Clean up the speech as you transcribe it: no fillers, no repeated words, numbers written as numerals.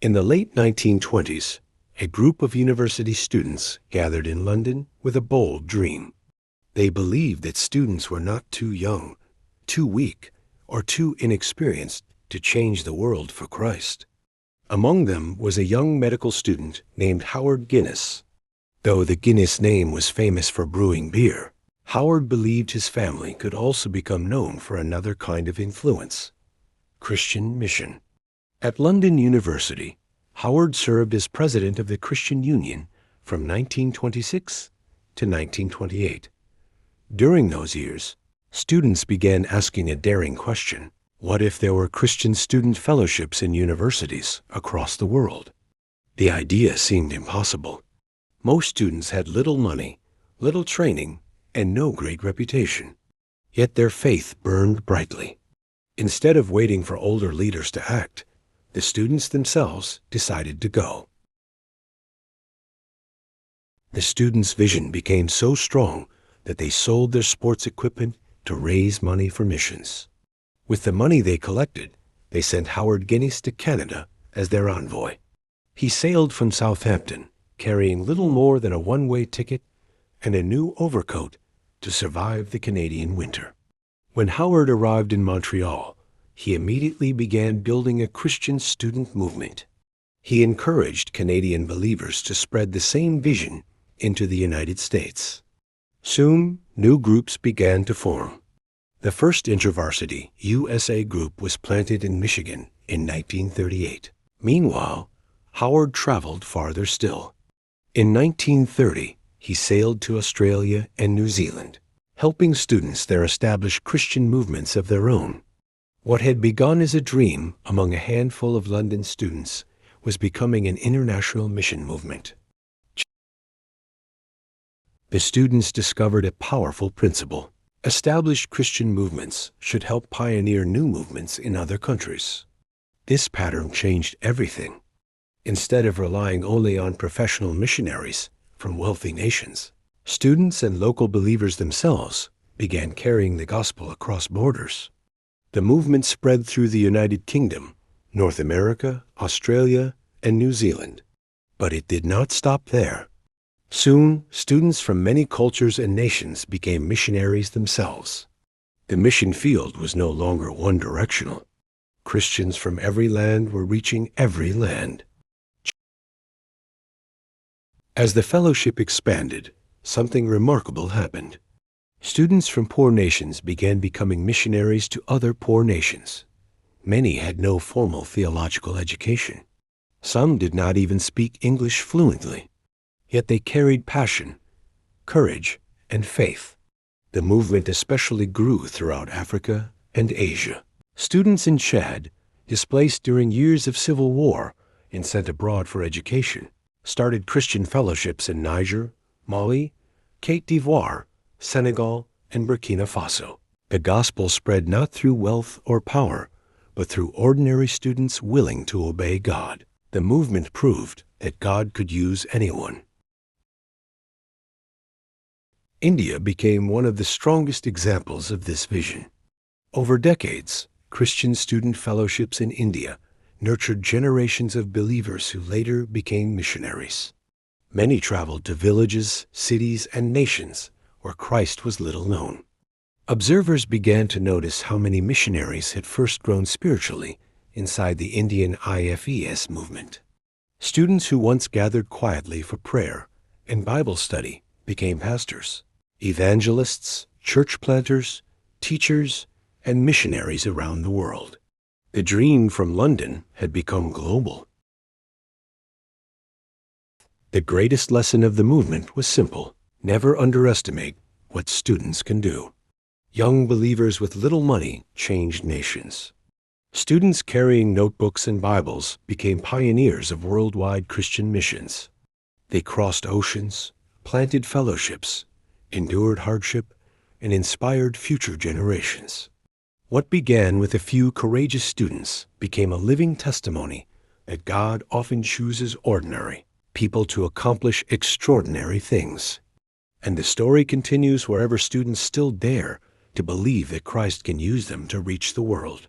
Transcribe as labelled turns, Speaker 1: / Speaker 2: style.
Speaker 1: In the late 1920s, a group of university students gathered in London with a bold dream. They believed that students were not too young, too weak, or too inexperienced to change the world for Christ. Among them was a young medical student named Howard Guinness. Though the Guinness name was famous for brewing beer, Howard believed his family could also become known for another kind of influence: Christian mission. At London University, Howard served as president of the Christian Union from 1926 to 1928. During those years, students began asking a daring question: what if there were Christian student fellowships in universities across the world? The idea seemed impossible. Most students had little money, little training, and no great reputation. Yet their faith burned brightly. Instead of waiting for older leaders to act, the students themselves decided to go. The students' vision became so strong that they sold their sports equipment to raise money for missions. With the money they collected, they sent Howard Guinness to Canada as their envoy. He sailed from Southampton, carrying little more than a one-way ticket and a new overcoat to survive the Canadian winter. When Howard arrived in Montreal, he immediately began building a Christian student movement. He encouraged Canadian believers to spread the same vision into the United States. Soon, new groups began to form. The first InterVarsity USA group was planted in Michigan in 1938. Meanwhile, Howard traveled farther still. In 1930, he sailed to Australia and New Zealand, helping students there establish Christian movements of their own. What had begun as a dream among a handful of London students was becoming an international mission movement. The students discovered a powerful principle: established Christian movements should help pioneer new movements in other countries. This pattern changed everything. Instead of relying only on professional missionaries from wealthy nations, students and local believers themselves began carrying the gospel across borders. The movement spread through the United Kingdom, North America, Australia, and New Zealand. But it did not stop there. Soon, students from many cultures and nations became missionaries themselves. The mission field was no longer one-directional. Christians from every land were reaching every land. As the fellowship expanded, something remarkable happened. Students from poor nations began becoming missionaries to other poor nations. Many had no formal theological education. Some did not even speak English fluently. Yet they carried passion, courage, and faith. The movement especially grew throughout Africa and Asia. Students in Chad, displaced during years of civil war and sent abroad for education, started Christian fellowships in Niger, Mali, Côte d'Ivoire, Senegal, and Burkina Faso. The gospel spread not through wealth or power, but through ordinary students willing to obey God. The movement proved that God could use anyone. India became one of the strongest examples of this vision. Over decades, Christian student fellowships in India nurtured generations of believers who later became missionaries. Many traveled to villages, cities, and nations where Christ was little known. Observers began to notice how many missionaries had first grown spiritually inside the Indian IFES movement. Students who once gathered quietly for prayer and Bible study became pastors, evangelists, church planters, teachers, and missionaries around the world. The dream from London had become global. The greatest lesson of the movement was simple: never underestimate what students can do. Young believers with little money changed nations. Students carrying notebooks and Bibles became pioneers of worldwide Christian missions. They crossed oceans, planted fellowships, endured hardship, and inspired future generations. What began with a few courageous students became a living testimony that God often chooses ordinary people to accomplish extraordinary things. And the story continues wherever students still dare to believe that Christ can use them to reach the world.